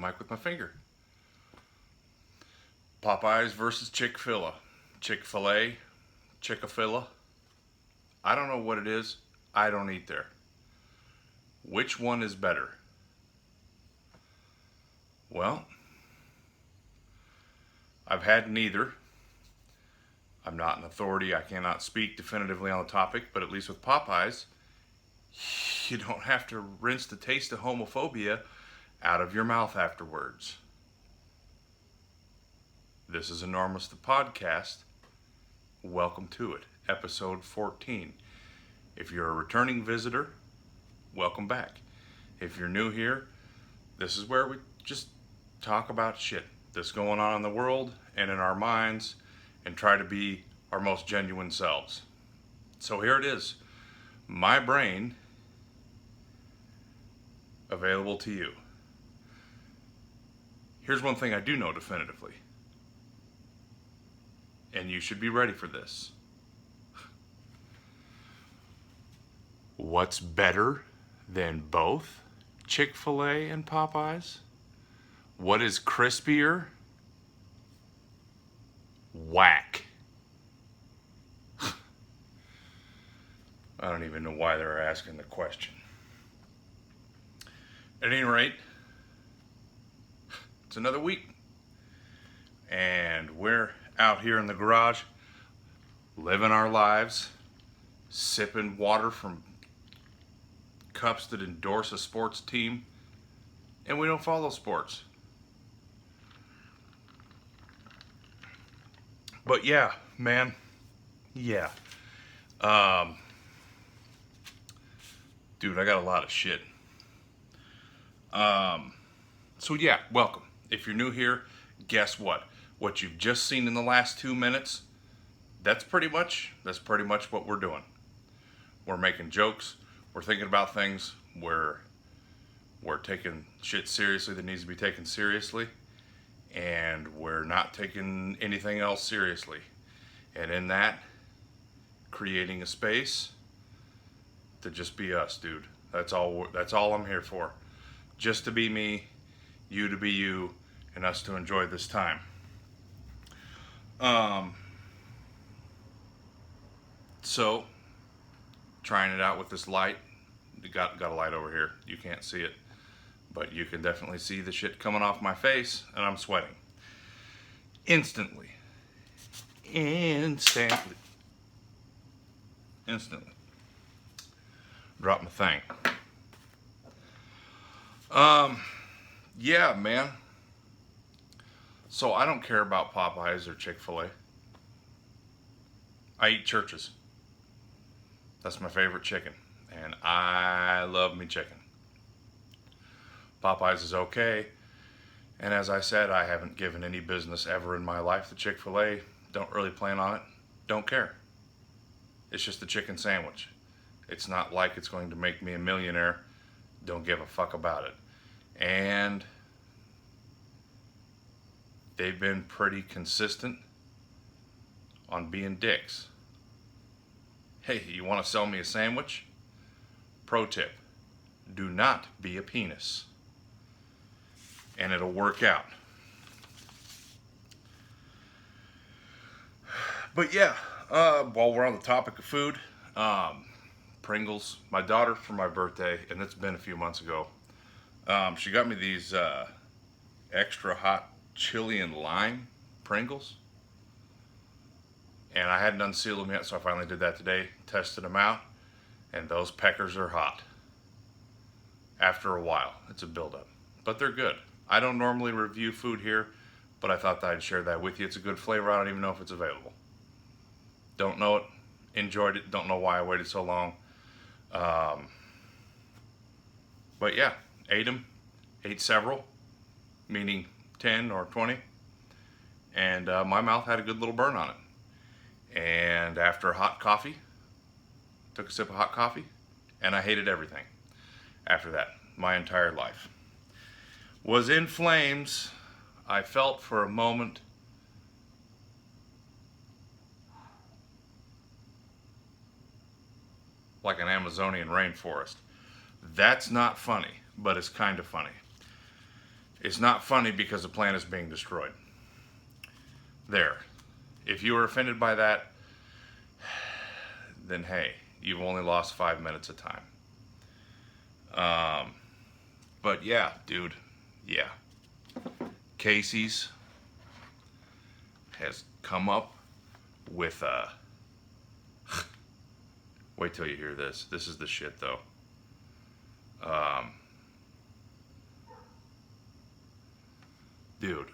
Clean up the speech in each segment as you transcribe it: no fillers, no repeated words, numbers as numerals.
mic with my finger. Popeyes versus Chick-fil-A. Chick-fil-A, Chick-fil-A. I don't know what it is. I don't eat there. Which one is better? Well, I've had neither. I'm not an authority. I cannot speak definitively on the topic, but at least with Popeyes, you don't have to rinse the taste of homophobia out of your mouth afterwards. This is Enormous the Podcast. Welcome to it, episode 14. If you're a returning visitor, welcome back. If you're new here, this is where we just talk about shit that's going on in the world and in our minds and try to be our most genuine selves. So here it is. My brain available to you. Here's one thing I do know definitively. And you should be ready for this. What's better than both Chick-fil-A and Popeyes? What is crispier? Whack. I don't even know why they're asking the question. At any rate, it's another week. And we're out here in the garage, living our lives, sipping water from cups that endorse a sports team, and we don't follow sports. But yeah, man, yeah. Dude, I got a lot of shit. So yeah, welcome. If you're new here, guess what? What you've just seen in the last 2 minutes, that's pretty much what we're doing. We're making jokes, we're thinking about things, we're taking shit seriously that needs to be taken seriously, and we're not taking anything else seriously. And in that, creating a space to just be us, dude. That's all I'm here for. Just to be me, you to be you, and us to enjoy this time. So, trying it out with this light. Got a light over here. You can't see it, but you can definitely see the shit coming off my face, and I'm sweating. Instantly. Drop my thing. Yeah, man. So I don't care about Popeyes or Chick-fil-A. I eat churches. That's my favorite chicken. And I love me chicken. Popeyes is okay. And as I said, I haven't given any business ever in my life to Chick-fil-A. Don't really plan on it. Don't care. It's just a chicken sandwich. It's not like it's going to make me a millionaire. Don't give a fuck about it. And they've been pretty consistent on being dicks. Hey, you want to sell me a sandwich? Pro tip, do not be a penis. And it'll work out. But yeah, while we're on the topic of food, Pringles, my daughter for my birthday, and it's been a few months ago, she got me these extra hot chili and lime Pringles. And I hadn't unsealed them yet, so I finally did that today, tested them out, and those peckers are hot. After a while, it's a buildup, but they're good. I don't normally review food here, but I thought that I'd share that with you. It's a good flavor. I don't even know if it's available. Don't know it. Enjoyed it. Don't know why I waited so long. But yeah, ate them. Ate several, meaning 10 or 20. And my mouth had a good little burn on it. And after hot coffee, took a sip of hot coffee, and I hated everything after that, my entire life. Was in flames. I felt for a moment like an Amazonian rainforest. That's not funny, but it's kind of funny. It's not funny because the planet is being destroyed. There. If you were offended by that, then hey, you've only lost 5 minutes of time. But yeah, dude, yeah. Casey's has come up with a... Wait till you hear this. This is the shit, though. Dude,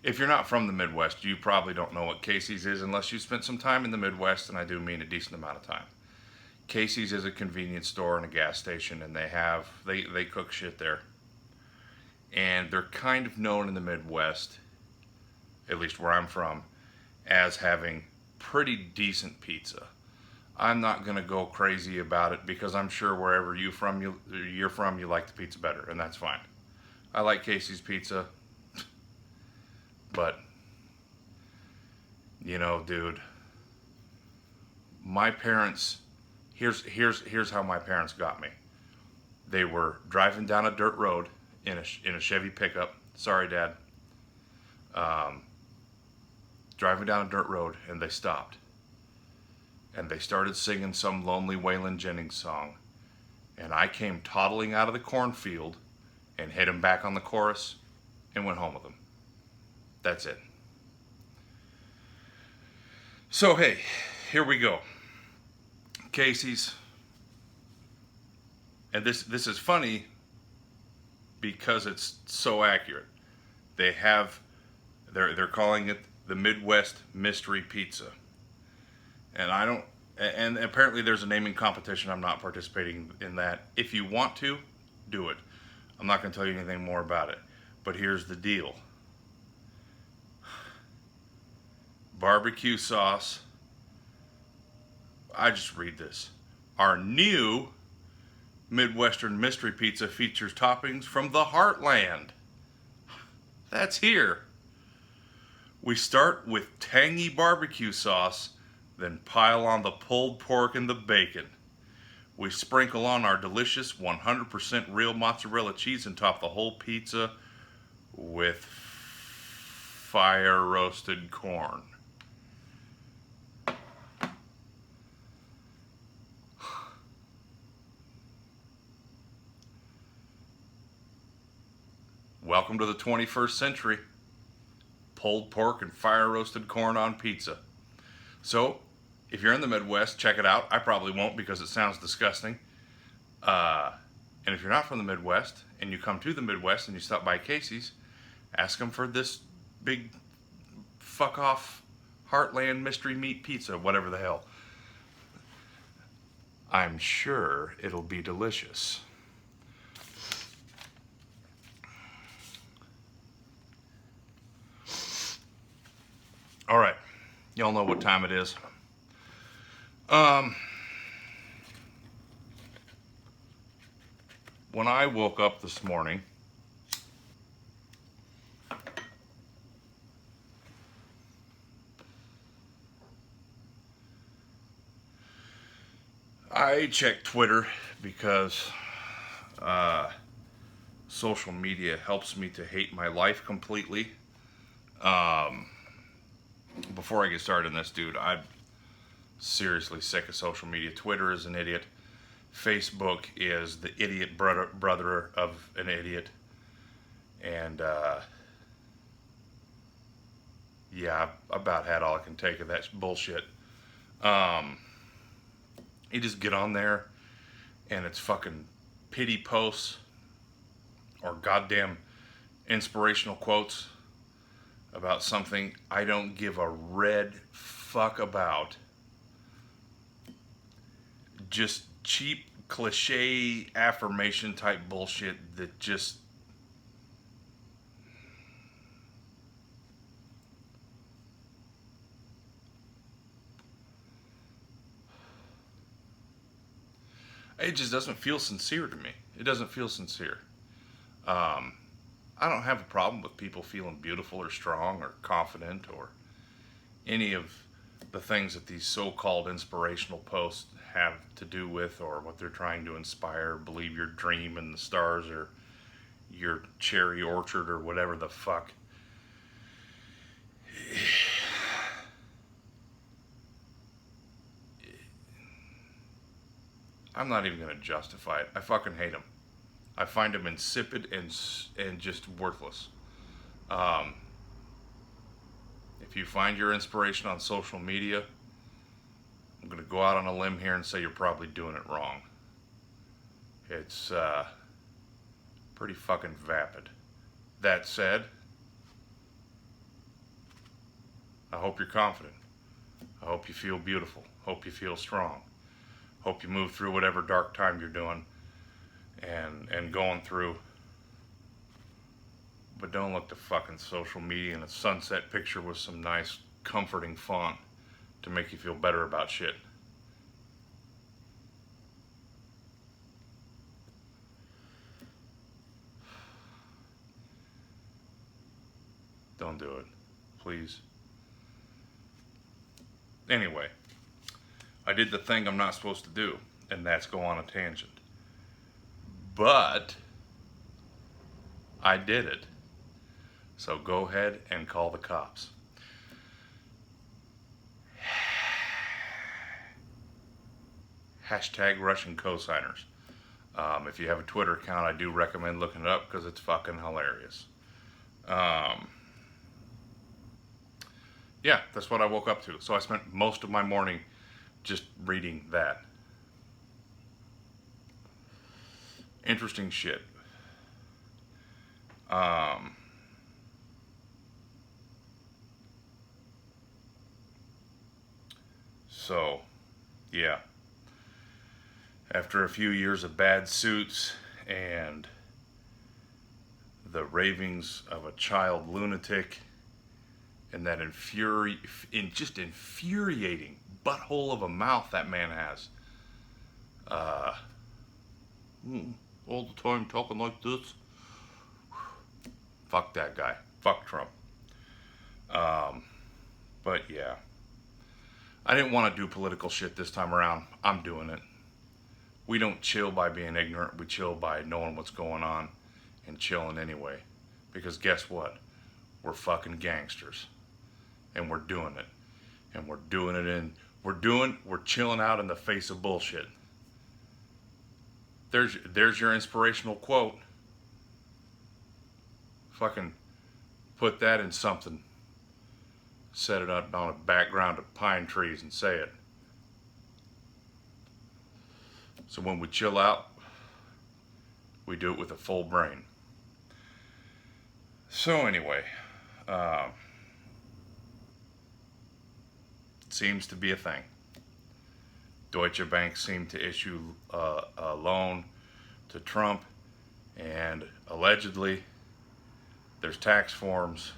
if you're not from the Midwest, you probably don't know what Casey's is unless you spent some time in the Midwest, and I do mean a decent amount of time. Casey's is a convenience store and a gas station, and they cook shit there. And they're kind of known in the Midwest, at least where I'm from, as having pretty decent pizza. I'm not gonna go crazy about it because I'm sure wherever you're from, you like the pizza better, and that's fine. I like Casey's pizza, but you know, dude, my parents. Here's how my parents got me. They were driving down a dirt road in a Chevy pickup. Sorry, Dad. Driving down a dirt road, and they stopped. And they started singing some lonely Waylon Jennings song. And I came toddling out of the cornfield and hit him back on the chorus and went home with him. That's it. So hey, here we go. Casey's, and this is funny because it's so accurate. They're calling it the Midwest Mystery Pizza, and apparently there's a naming competition. I'm not participating in that. If you want to, do it. I'm not going to tell you anything more about it. But here's the deal: barbecue sauce. I just read this. Our new Midwestern Mystery Pizza features toppings from the Heartland. That's here. We start with tangy barbecue sauce, then pile on the pulled pork and the bacon. We sprinkle on our delicious 100% real mozzarella cheese and top the whole pizza with fire roasted corn. Welcome to the 21st century. Pulled pork and fire roasted corn on pizza. So, if you're in the Midwest, check it out. I probably won't because it sounds disgusting. And if you're not from the Midwest and you come to the Midwest and you stop by Casey's, ask them for this big fuck off Heartland mystery meat pizza, whatever the hell. I'm sure it'll be delicious. All right, y'all know what time it is. When I woke up this morning, I checked Twitter because social media helps me to hate my life completely. Before I get started in this, dude, I'm seriously sick of social media. Twitter is an idiot. Facebook is the idiot brother of an idiot. And, yeah, I've about had all I can take of that bullshit. You just get on there, and it's fucking pity posts or goddamn inspirational quotes about something I don't give a red fuck about. Just cheap cliche affirmation type bullshit that just it just doesn't feel sincere to me. It doesn't feel sincere. I don't have a problem with people feeling beautiful or strong or confident or any of the things that these so-called inspirational posts have to do with or what they're trying to inspire. Believe your dream and the stars are your cherry orchard or whatever the fuck. I'm not even going to justify it. I fucking hate them. I find them insipid and just worthless. Um, if you find your inspiration on social media, I'm going to go out on a limb here and say you're probably doing it wrong. It's pretty fucking vapid. That said, I hope you're confident. I hope you feel beautiful. Hope you feel strong. Hope you move through whatever dark time you're doing and going through. But don't look to fucking social media and a sunset picture with some nice comforting font to make you feel better about shit. Don't do it. Please. Anyway, I did the thing I'm not supposed to do, and that's go on a tangent. But I did it. So go ahead and call the cops. Hashtag Russiancosigners. If you have a Twitter account, I do recommend looking it up because it's fucking hilarious. Yeah, that's what I woke up to. So I spent most of my morning just reading that. Interesting shit. So, yeah. After a few years of bad suits and the ravings of a child lunatic and that just infuriating butthole of a mouth that man has. All the time talking like this. Fuck that guy. Fuck Trump. But yeah. I didn't want to do political shit this time around. I'm doing it. We don't chill by being ignorant. We chill by knowing what's going on and chilling anyway. Because guess what? We're fucking gangsters. And we're doing it. And we're doing it we're chilling out in the face of bullshit. There's your inspirational quote. Fucking put that in something. Set it up on a background of pine trees and say it. So when we chill out, we do it with a full brain. So anyway, it seems to be a thing. Deutsche Bank seemed to issue a loan to Trump, and allegedly there's tax forms.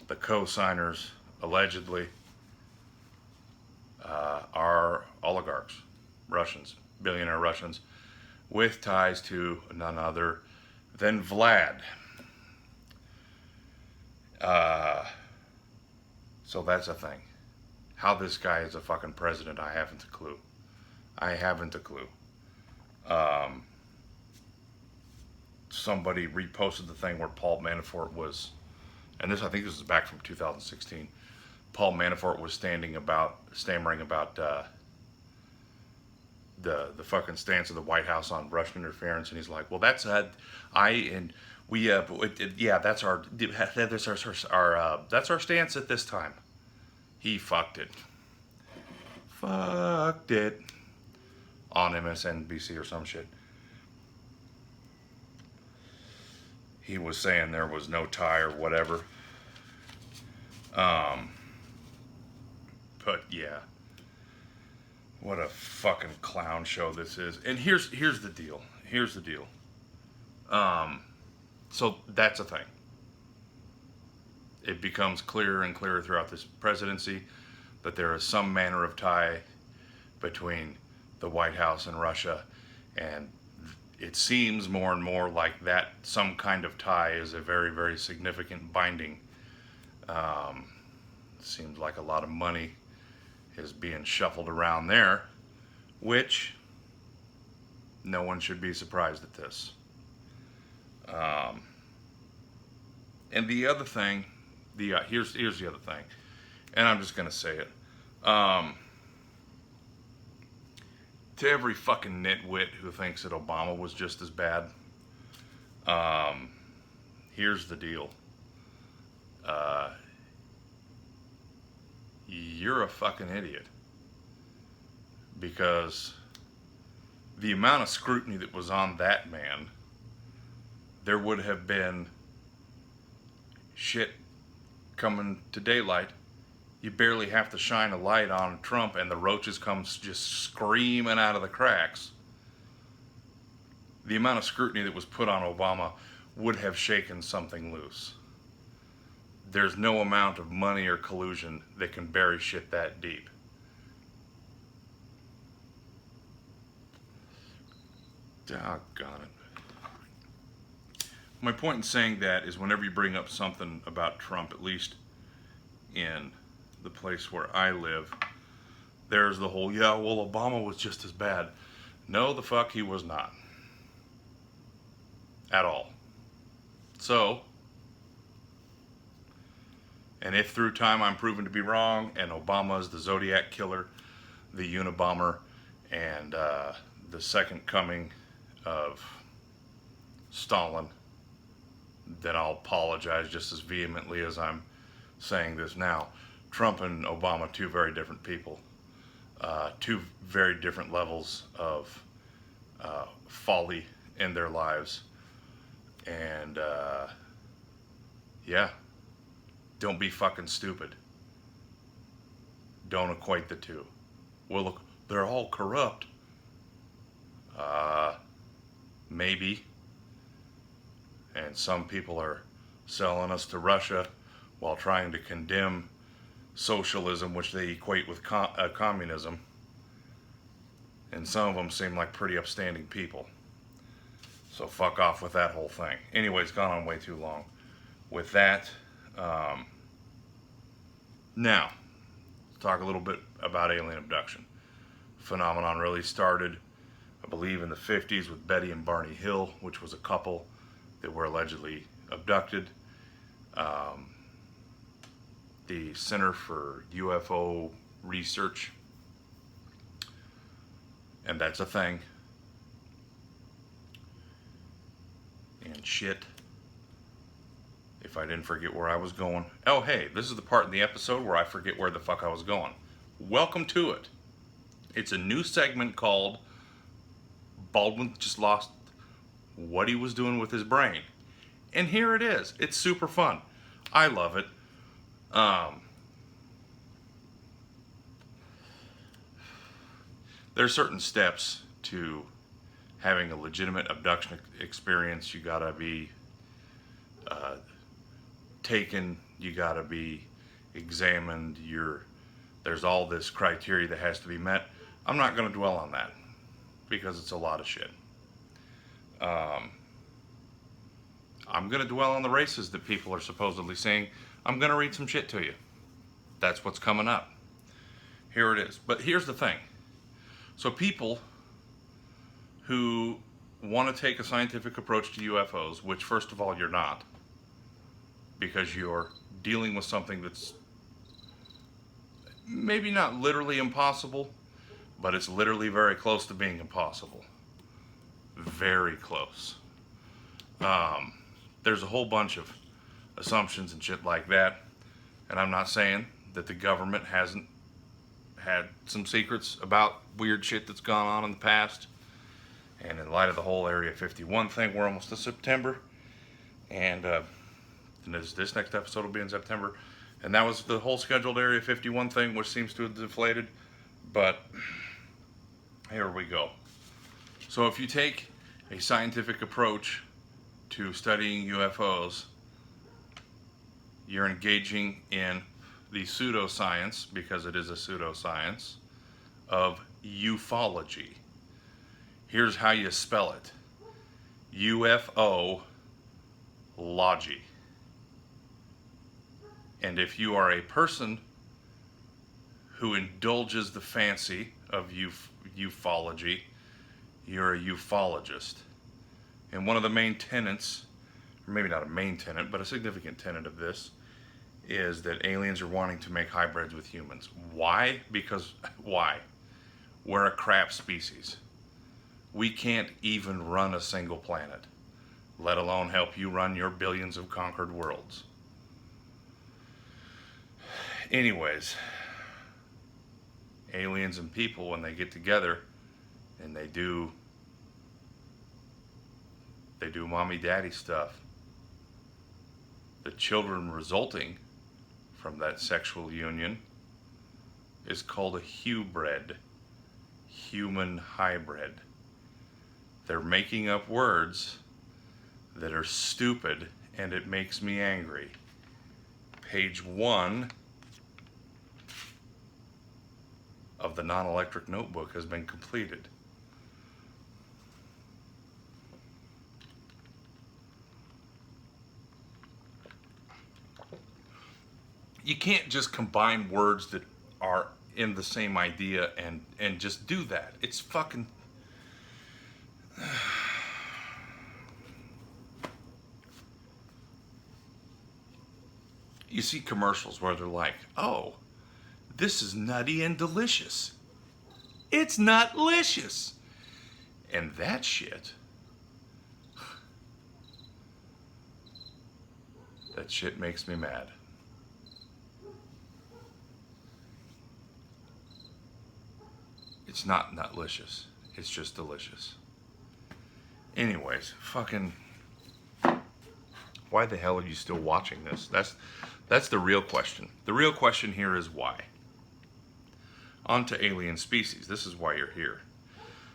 The co-signers allegedly are oligarchs, Russians, billionaire Russians, with ties to none other than Vlad. So that's a thing. How this guy is a fucking president, I haven't a clue. Somebody reposted the thing where Paul Manafort was, and I think this is back from 2016. Paul Manafort was stammering about the fucking stance of the White House on Russian interference, and he's like, well, that's that's our stance at this time. He fucked it on MSNBC or some shit. He was saying there was no tie or whatever. But yeah, what a fucking clown show this is. And here's the deal. So that's a thing. It becomes clearer and clearer throughout this presidency that there is some manner of tie between the White House and Russia, and it seems more and more like that some kind of tie is a very, very significant binding. Seems like a lot of money is being shuffled around there, which no one should be surprised at this. Um, and the other thing, here's the other thing, and I'm just gonna say it. To every fucking nitwit who thinks that Obama was just as bad, here's the deal. You're a fucking idiot. Because the amount of scrutiny that was on that man, there would have been shit coming to daylight. You barely have to shine a light on Trump and the roaches come just screaming out of the cracks. The amount of scrutiny that was put on Obama would have shaken something loose. There's no amount of money or collusion that can bury shit that deep. Doggone it. My point in saying that is whenever you bring up something about Trump, at least in the place where I live, there's the whole, yeah, well, Obama was just as bad. No, the fuck he was not. At all. So, and if through time I'm proven to be wrong, and Obama is the Zodiac killer, the Unabomber, and the second coming of Stalin, then I'll apologize just as vehemently as I'm saying this now. Trump and Obama, two very different people, two very different levels of folly in their lives, and yeah, don't be fucking stupid. Don't equate the two. Well, look, they're all corrupt. Maybe. And some people are selling us to Russia while trying to condemn socialism, which they equate with communism. And some of them seem like pretty upstanding people. So fuck off with that whole thing. Anyway, it's gone on way too long. With that, now, let's talk a little bit about alien abduction. Phenomenon really started, I believe, in the 50s with Betty and Barney Hill, which was a couple that were allegedly abducted. The Center for UFO Research, and that's a thing. And shit, if I didn't forget where I was going. Oh, hey, this is the part in the episode where I forget where the fuck I was going. Welcome to it. It's a new segment called Baldwin Just Lost What He Was Doing with His Brain. And here it is. It's super fun. I love it. There are certain steps to having a legitimate abduction experience. You gotta be taken, you gotta be examined, there's all this criteria that has to be met. I'm not gonna dwell on that because it's a lot of shit. I'm gonna dwell on the races that people are supposedly saying. I'm gonna read some shit to you. That's what's coming up. Here it is. But here's the thing. So people who want to take a scientific approach to UFOs, which first of all you're not, because you're dealing with something that's maybe not literally impossible, but it's literally very close to being impossible. Very close. There's a whole bunch of assumptions and shit like that, and I'm not saying that the government hasn't had some secrets about weird shit that's gone on in the past. And in light of the whole Area 51 thing, we're almost to September. And this next episode will be in September. And that was the whole scheduled Area 51 thing, which seems to have deflated. But here we go. So if you take a scientific approach to studying UFOs, you're engaging in the pseudoscience, because it is a pseudoscience, of ufology. Here's how you spell it. UFO-logy. And if you are a person who indulges the fancy of ufology, you're a ufologist. And one of the main tenets or maybe not a main tenet, but a significant tenet of this, is that aliens are wanting to make hybrids with humans. Why? Because, why? We're a crap species. We can't even run a single planet, let alone help you run your billions of conquered worlds. Anyways, aliens and people, when they get together and they do mommy daddy stuff, the children resulting from that sexual union is called a hybrid, human hybrid. They're making up words that are stupid, and it makes me angry. Page 1 of the non-electric notebook has been completed. You can't just combine words that are in the same idea and just do that. It's fucking... You see commercials where they're like, oh, this is nutty and delicious. It's not delicious. And that shit, that shit makes me mad. It's not nutlicious. It's just delicious. Anyways, fucking... Why the hell are you still watching this? That's the real question. The real question here is why. On to alien species. This is why you're here.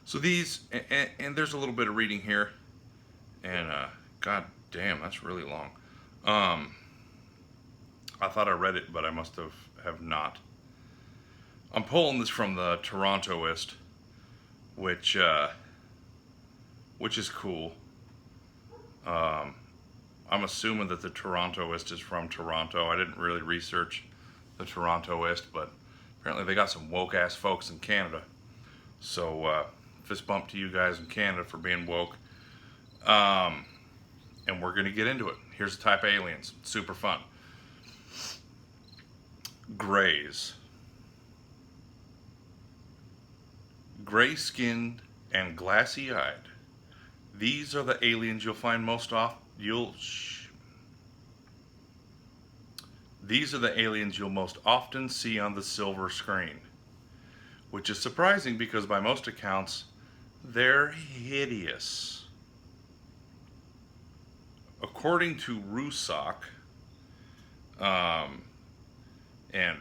So these, and there's a little bit of reading here, and god damn, that's really long. I thought I read it, but I must have not. I'm pulling this from the Torontoist, which is cool. I'm assuming that the Torontoist is from Toronto. I didn't really research the Torontoist, but apparently they got some woke ass folks in Canada. So fist bump to you guys in Canada for being woke. And we're gonna get into it. Here's the type of aliens. Super fun. Greys. Gray-skinned and glassy-eyed. These are the aliens you'll find most often. These are the aliens you'll most often see on the silver screen, which is surprising because by most accounts, they're hideous. According to Rusak, and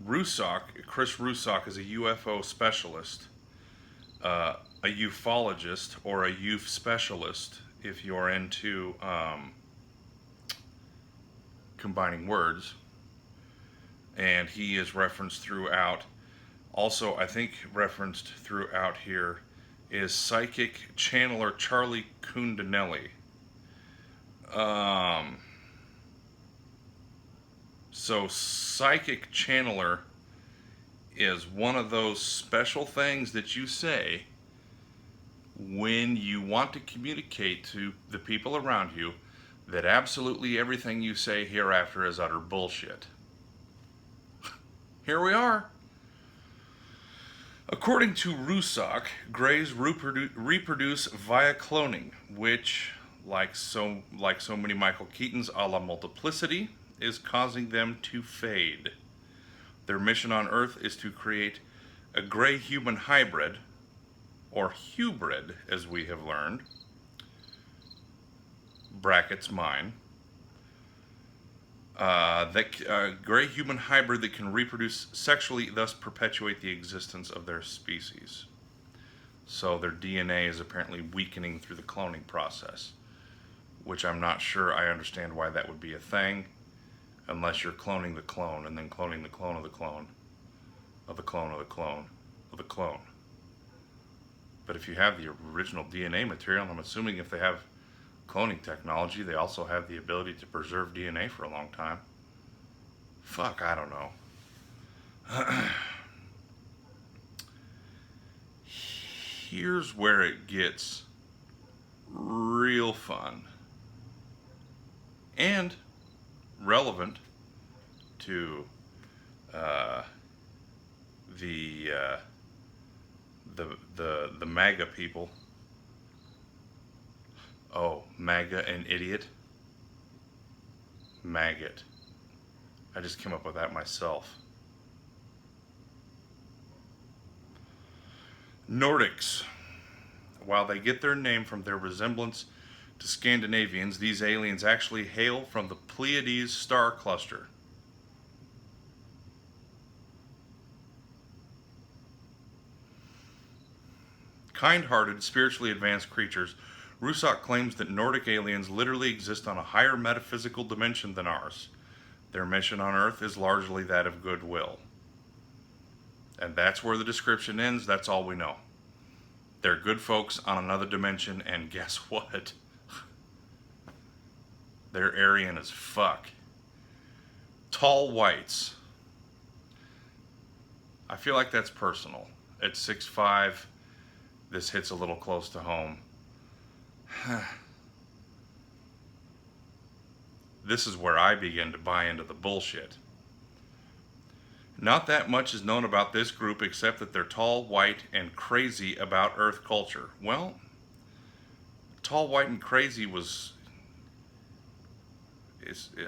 Chris Rusak is a UFO specialist, a ufologist, or a UF specialist, if you're into combining words. And he is referenced throughout. Also, I think referenced throughout here is psychic channeler Charlie Kundinelli. So psychic channeler is one of those special things that you say when you want to communicate to the people around you that absolutely everything you say hereafter is utter bullshit. Here we are. According to Rusak, greys reproduce via cloning, which, like so many Michael Keaton's a la Multiplicity, is causing them to fade. Their mission on Earth is to create a gray-human hybrid, or hybrid, as we have learned, brackets mine, gray-human hybrid that can reproduce sexually, thus perpetuate the existence of their species. So their DNA is apparently weakening through the cloning process, which I'm not sure I understand why that would be a thing, unless you're cloning the clone and then cloning the clone of the clone of the clone of the clone of the clone. But if you have the original DNA material, I'm assuming if they have cloning technology, they also have the ability to preserve DNA for a long time. Fuck, I don't know. Here's where it gets real fun. and relevant to uh, the the MAGA people. Oh, MAGA and idiot. Maggot. I just came up with that myself. Nordics. While they get their name from their resemblance to Scandinavians, these aliens actually hail from the Pleiades star cluster. Kind-hearted, spiritually advanced creatures, Rusak claims that Nordic aliens literally exist on a higher metaphysical dimension than ours. Their mission on Earth is largely that of goodwill. And that's where the description ends. That's all we know. They're good folks on another dimension, and guess what? They're Aryan as fuck. Tall whites. I feel like that's personal. At 6'5", this hits a little close to home. This is where I begin to buy into the bullshit. Not that much is known about this group except that they're tall, white, and crazy about Earth culture. Well, tall, white, and crazy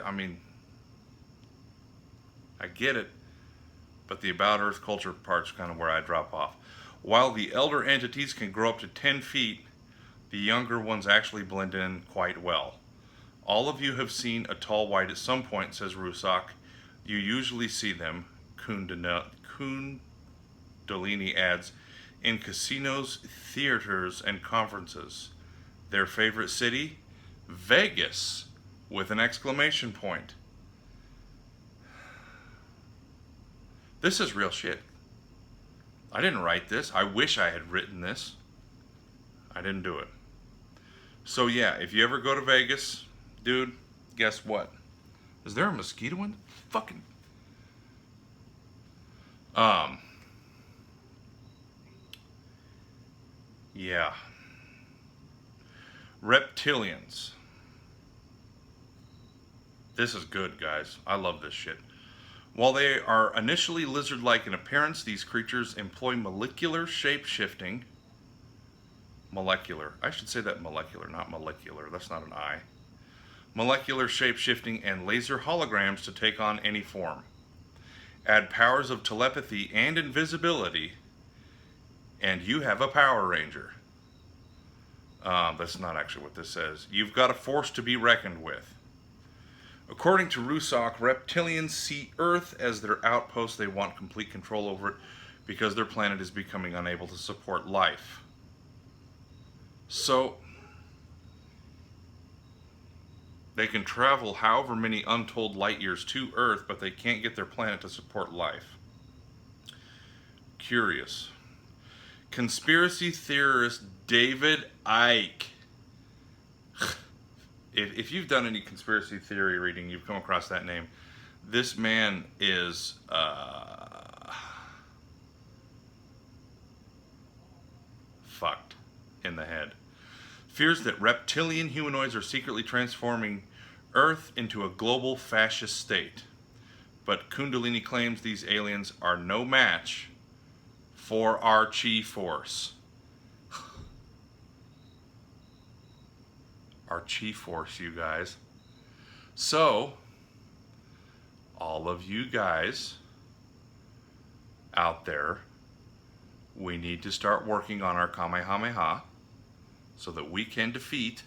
I mean, I get it, but the about Earth culture part's kind of where I drop off. While the elder entities can grow up to 10 feet, the younger ones actually blend in quite well. All of you have seen a tall white at some point, says Rusak. You usually see them, Kundalini adds, in casinos, theaters, and conferences. Their favorite city? Vegas, with an exclamation point. This is real shit. I didn't write this. I wish I had written this. I didn't do it. So yeah, if you ever go to Vegas, dude, guess what? Is there a mosquito in? Fucking. Yeah. Reptilians. This is good, guys. I love this shit. While they are initially lizard-like in appearance, these creatures employ molecular shape-shifting. Molecular. I should say that molecular, not molecular. That's not an I. Molecular shape-shifting and laser holograms to take on any form. Add powers of telepathy and invisibility, and you have a Power Ranger. That's not actually what this says. You've got a force to be reckoned with. According to Rusak, reptilians see Earth as their outpost. They want complete control over it because their planet is becoming unable to support life. So, they can travel however many untold light years to Earth, but they can't get their planet to support life. Curious. Conspiracy theorist David Icke. If you've done any conspiracy theory reading, you've come across that name. This man is fucked in the head. Fears that reptilian humanoids are secretly transforming Earth into a global fascist state. But Kundalini claims these aliens are no match for our Chi Force. Our Chi Force, you guys. So, all of you guys out there, we need to start working on our Kamehameha so that we can defeat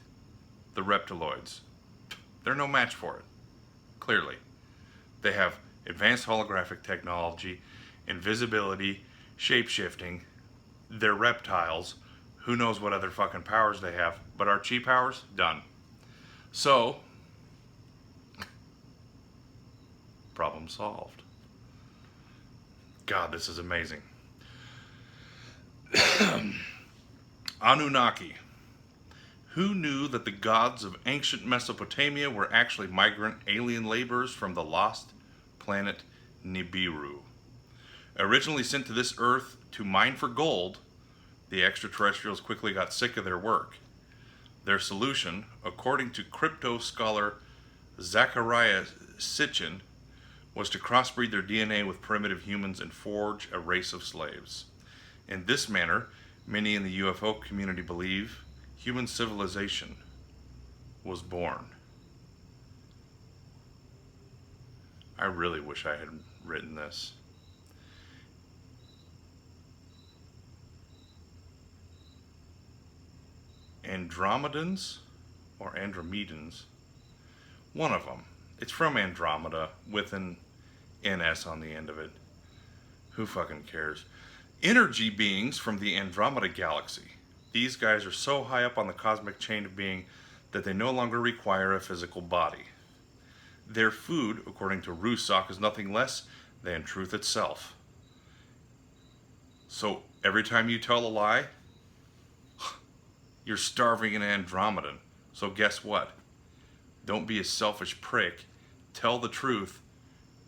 the reptiloids. They're no match for it, clearly. They have advanced holographic technology, invisibility, shape-shifting. They're reptiles. Who knows what other fucking powers they have, but our chi powers, done. So, problem solved. God, this is amazing. Anunnaki. Who knew that the gods of ancient Mesopotamia were actually migrant alien laborers from the lost planet Nibiru? Originally sent to this Earth to mine for gold, the extraterrestrials quickly got sick of their work. Their solution, according to crypto scholar Zachariah Sitchin was to crossbreed their DNA with primitive humans and forge a race of slaves. In this manner, many in the UFO community believe human civilization was born. I really wish I had written this. Andromedans or Andromedans, one of them. It's from Andromeda with an NS on the end of it. Who fucking cares? Energy beings from the Andromeda galaxy. These guys are so high up on the cosmic chain of being that they no longer require a physical body. Their food, according to Rusak, is nothing less than truth itself. So every time you tell a lie, you're starving an Andromedan. So guess what? Don't be a selfish prick. Tell the truth.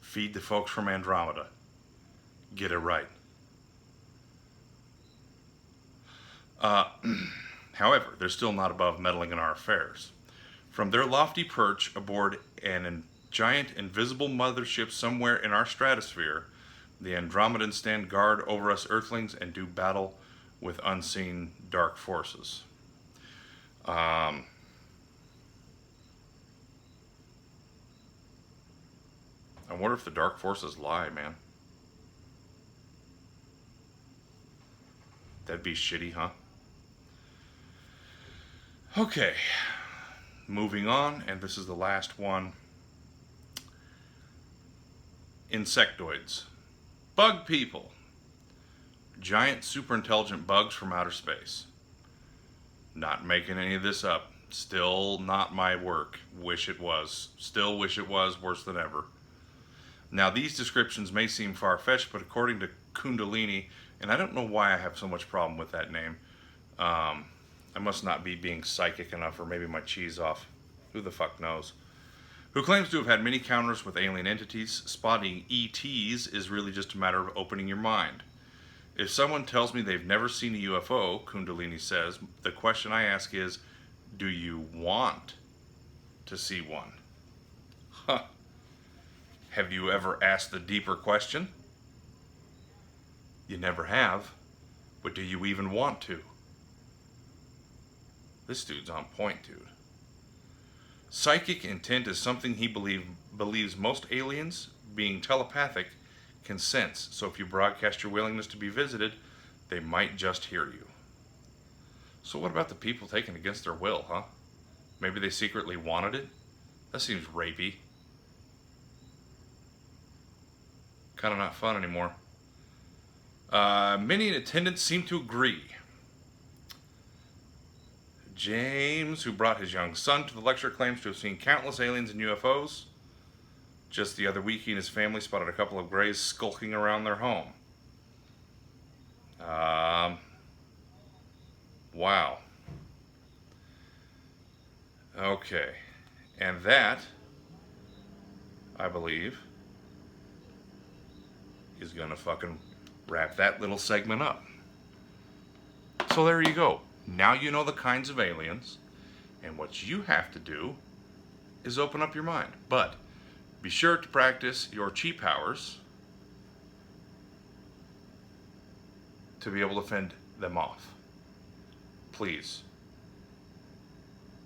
Feed the folks from Andromeda. Get it right. However, they're still not above meddling in our affairs. From their lofty perch aboard an giant invisible mothership somewhere in our stratosphere, the Andromedans stand guard over us Earthlings and do battle with unseen dark forces. I wonder if the dark forces lie, man. That'd be shitty, huh? Okay, moving on, and this is the last one. Insectoids. Bug people. Giant super intelligent bugs from outer space. Not making any of this up. Still not my work. Wish it was. Still wish it was. Worse than ever. Now, these descriptions may seem far-fetched, but according to Kundalini, and I don't know why I have so much problem with that name. I must not be being psychic enough, or maybe my cheese off. Who the fuck knows? Who claims to have had many encounters with alien entities, spotting ETs is really just a matter of opening your mind. If someone tells me they've never seen a UFO, Kundalini says, the question I ask is, do you want to see one? Huh. Have you ever asked the deeper question? You never have, but do you even want to? This dude's on point, dude. Psychic intent is something he believes most aliens, being telepathic, can sense. So if you broadcast your willingness to be visited, they might just hear you. So what about the people taken against their will, huh? Maybe they secretly wanted it? That seems rapey. Kind of not fun anymore. Many in attendance seem to agree. James, who brought his young son to the lecture, claims to have seen countless aliens and UFOs. Just the other week, he and his family spotted a couple of greys skulking around their home. Wow. Okay. And that, I believe, is gonna fucking wrap that little segment up. So there you go. Now you know the kinds of aliens, and what you have to do is open up your mind. But be sure to practice your chi powers to be able to fend them off. Please.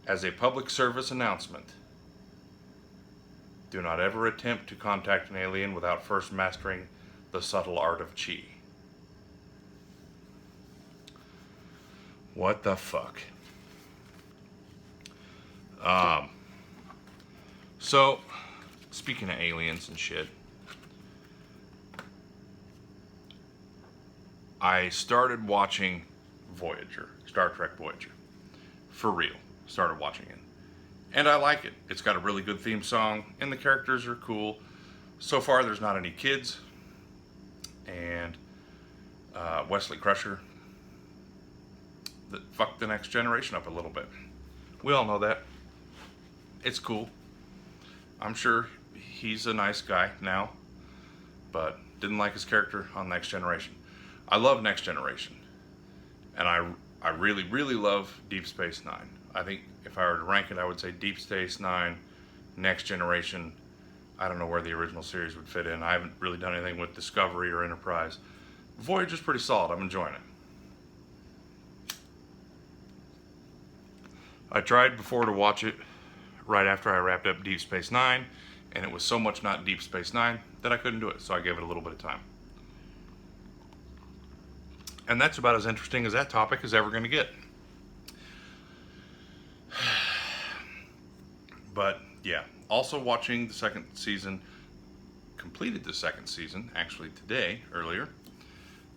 As a public service announcement, do not ever attempt to contact an alien without first mastering the subtle art of chi. What the fuck? So, speaking of aliens and shit, I started watching Voyager, Star Trek Voyager. For real. Started watching it. And I like it. It's got a really good theme song, and the characters are cool. So far, there's not any kids. And Wesley Crusher that fucked the next generation up a little bit. We all know that. It's cool. I'm sure he's a nice guy now, but didn't like his character on Next Generation. I love Next Generation, and I really, really love Deep Space Nine. I think if I were to rank it, I would say Deep Space Nine, Next Generation, I don't know where the original series would fit in. I haven't really done anything with Discovery or Enterprise. Voyager's pretty solid. I'm enjoying it. I tried before to watch it right after I wrapped up Deep Space Nine, and it was so much not Deep Space Nine that I couldn't do it, so I gave it a little bit of time. And that's about as interesting as that topic is ever going to get. But yeah, also watching the second season, completed the second season, actually today, earlier,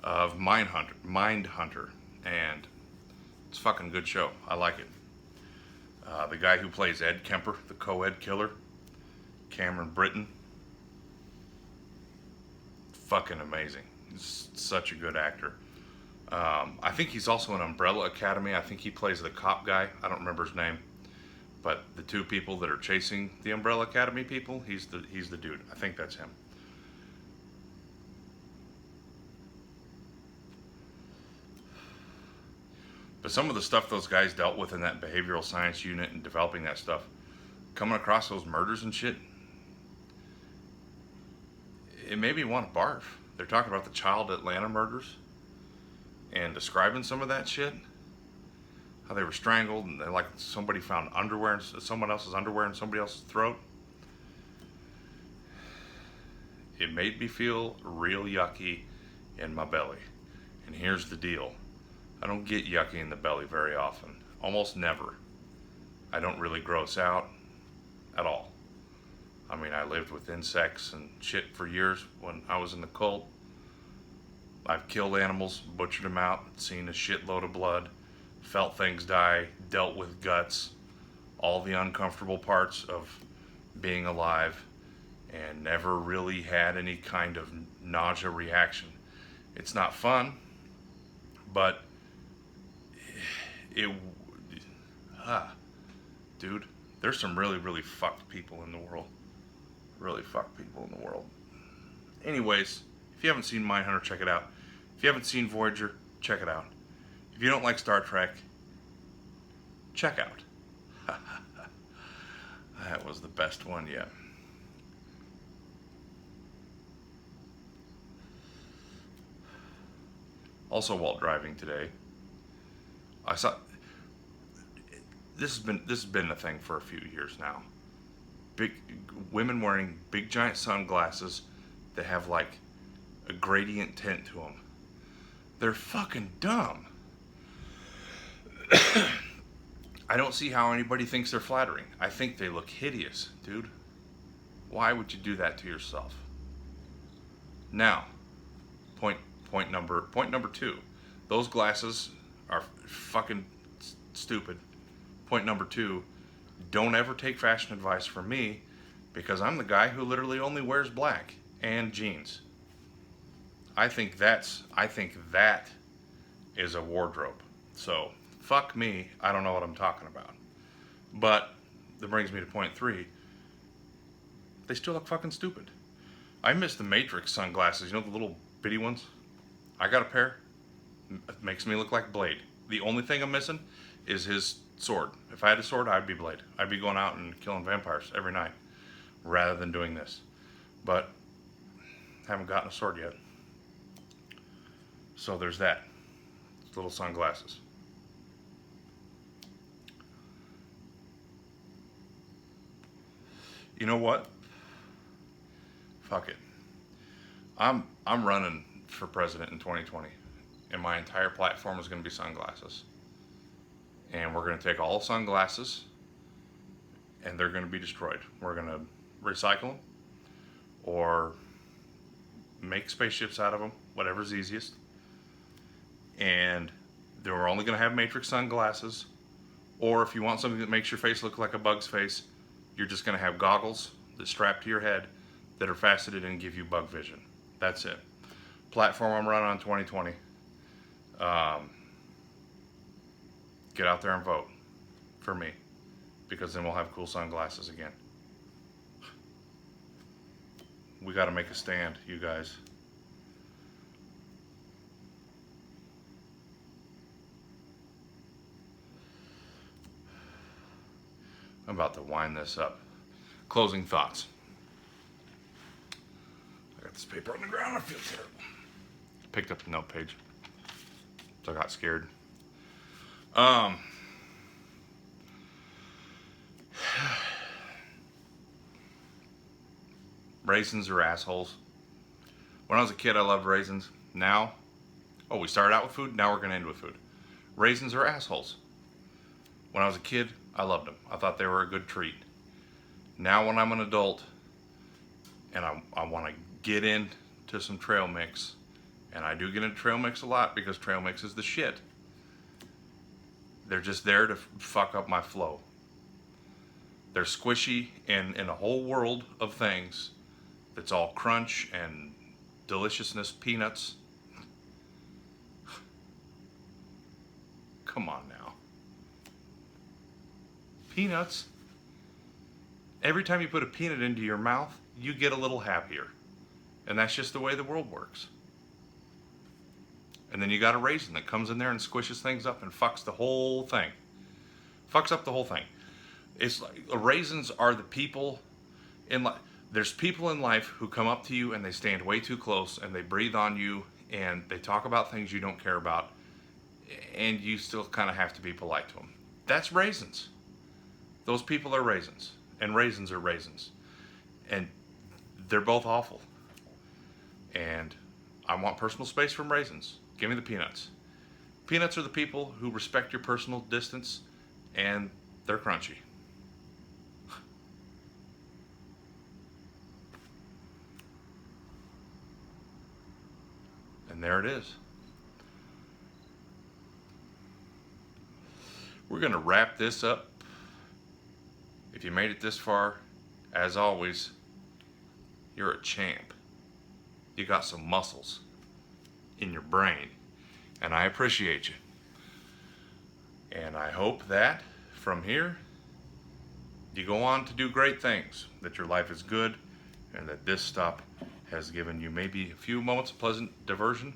of Mindhunter, and it's a fucking good show. I like it. The guy who plays Ed Kemper, the co-ed killer, Cameron Britton, fucking amazing. He's such a good actor. I think he's also in Umbrella Academy. I think he plays the cop guy. I don't remember his name, but the two people that are chasing the Umbrella Academy people, he's the dude. I think that's him. But some of the stuff those guys dealt with in that behavioral science unit and developing that stuff, coming across those murders and shit, it made me want to barf. They're talking about the child Atlanta murders and describing some of that shit. How they were strangled and like somebody found someone else's underwear in somebody else's throat. It made me feel real yucky in my belly. And here's the deal. I don't get yucky in the belly very often. Almost never. I don't really gross out at all. I mean, I lived with insects and shit for years when I was in the cult. I've killed animals, butchered them out, seen a shitload of blood, felt things die, dealt with guts, all the uncomfortable parts of being alive, and never really had any kind of nausea reaction. It's not fun, but dude, there's some really, really fucked people in the world. Really fucked people in the world. Anyways, if you haven't seen Mindhunter, check it out. If you haven't seen Voyager, check it out. If you don't like Star Trek, check out. That was the best one yet. Also, while driving today, I saw this has been a thing for a few years now. Big women wearing big giant sunglasses that have like a gradient tint to them. They're fucking dumb. I don't see how anybody thinks they're flattering. I think they look hideous, dude. Why would you do that to yourself? Now, point number two. Those glasses are fucking stupid. Point number two, don't ever take fashion advice from me because I'm the guy who literally only wears black and jeans. I think that is a wardrobe. So, fuck me, I don't know what I'm talking about. But that brings me to point three. They still look fucking stupid. I miss the Matrix sunglasses, you know, the little bitty ones? I got a pair. It makes me look like Blade. The only thing I'm missing is his sword. If I had a sword, I'd be Blade. I'd be going out and killing vampires every night rather than doing this. But haven't gotten a sword yet. So there's that. Little sunglasses. You know what? Fuck it. I'm running for president in 2020, and my entire platform is going to be sunglasses. And we're going to take all sunglasses, and they're going to be destroyed. We're going to recycle them, or make spaceships out of them, whatever's easiest. And then we're only going to have Matrix sunglasses, or if you want something that makes your face look like a bug's face, you're just going to have goggles that strap to your head that are faceted and give you bug vision. That's it. Platform I'm running on 2020. Get out there and vote for me, because then we'll have cool sunglasses again. We got to make a stand, you guys. I'm about to wind this up. closing thoughts. I got this paper on the ground. I feel terrible. Picked up the note page, so I got scared. Raisins are assholes. When I was a kid, I loved raisins. Now, we started out with food. Now we're going to end with food. Raisins are assholes. When I was a kid, I loved them. I thought they were a good treat. Now when I'm an adult and I want to get into some trail mix, and I do get into trail mix a lot because trail mix is the shit, they're just there to fuck up my flow. They're squishy in a whole world of things that's all crunch and deliciousness, peanuts. Come on now. Peanuts. Every time you put a peanut into your mouth, you get a little happier. And that's just the way the world works. And then you got a raisin that comes in there and squishes things up and fucks the whole thing. Fucks up the whole thing. It's like raisins are the people in life. There's people in life who come up to you and they stand way too close and they breathe on you and they talk about things you don't care about, and you still kind of have to be polite to them. That's raisins. Those people are raisins, and raisins are raisins, and they're both awful. And I want personal space from raisins. Give me the peanuts. Peanuts are the people who respect your personal distance, and they're crunchy. And there it is. We're going to wrap this up. If you made it this far, as always, you're a champ. You got some muscles in your brain, and I appreciate you. And I hope that from here, you go on to do great things, that your life is good, and that this stop has given you maybe a few moments of pleasant diversion.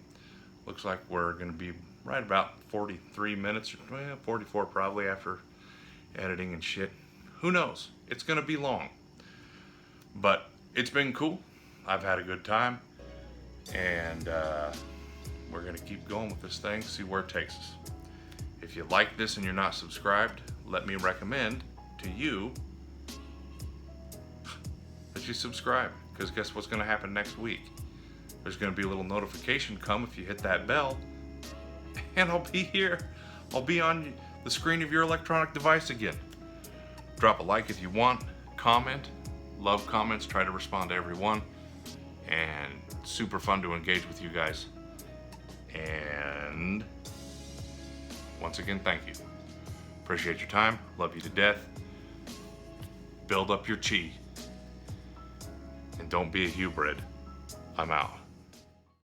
Looks like we're going to be right about 43 minutes, 44 probably after editing and shit. Who knows? It's going to be long. But it's been cool. I've had a good time. And we're going to keep going with this thing, see where it takes us. If you like this and you're not subscribed, let me recommend to you that you subscribe. Because guess what's going to happen next week? There's going to be a little notification come if you hit that bell. And I'll be here. I'll be on the screen of your electronic device again. Drop a like if you want. Comment. Love comments. Try to respond to every one. And super fun to engage with you guys. And once again, thank you. Appreciate your time. Love you to death. Build up your chi. And don't be a hubrid. I'm out.